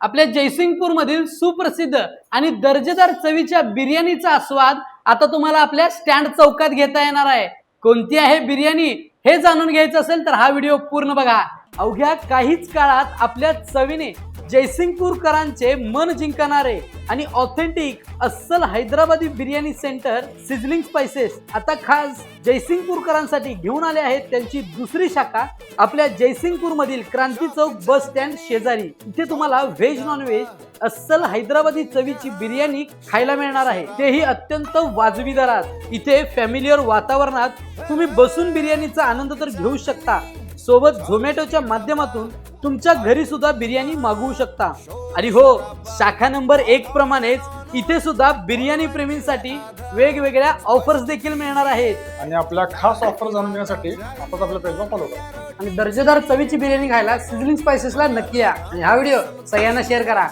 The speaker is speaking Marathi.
आपल्या जयसिंगपूर मधील सुप्रसिद्ध आणि दर्जेदार चवीच्या बिर्याणीचा आस्वाद आता तुम्हाला आपल्या स्टँड चौकात घेता येणार आहे। कोणती आहे बिर्याणी हे जाणून घ्यायचं असेल तर हा व्हिडिओ पूर्ण बघा। अवघ्या काहीच काळात आपल्या चवीने जयसिंगपूरकरांचे मन जिंकणारे आणि ऑथेंटिक अस्सल Hyderabadi biryani centre sizzling spices आता खास जयसिंगपूरकरांसाठी घेऊन आले आहेत त्यांची दुसरी शाखा आपल्या जयसिंगपूर मधील क्रांती चौक बस स्टँड शेजारी। इथे तुम्हाला व्हेज नॉन व्हेज अस्सल हैदराबादी चवीची बिर्याणी खायला मिळणार आहे, तेही अत्यंत वाजवी दरात। इथे फॅमिलियर वातावरणात तुम्ही बसून बिर्याणीचा आनंद तर घेऊ शकता, सोबत झोमॅटोच्या माध्यमातून तुमच्या घरी सुद्धा बिर्याणी मागवू शकता। आणि हो, शाखा नंबर 1 प्रमाणेच इथे सुद्धा बिर्याणी प्रेमींसाठी वेगवेगळ्या ऑफर्स देखील मिळणार आहेत। आणि आपल्या खास ऑफर जाणून घेण्यासाठी आताच आपल्या पेजला फॉलो करा आणि दर्जेदार चवीची बिर्याणी खायला सिझलिंग स्पाइसेसला नक्की या आणि हा व्हिडिओ सगळ्यांना शेअर करा।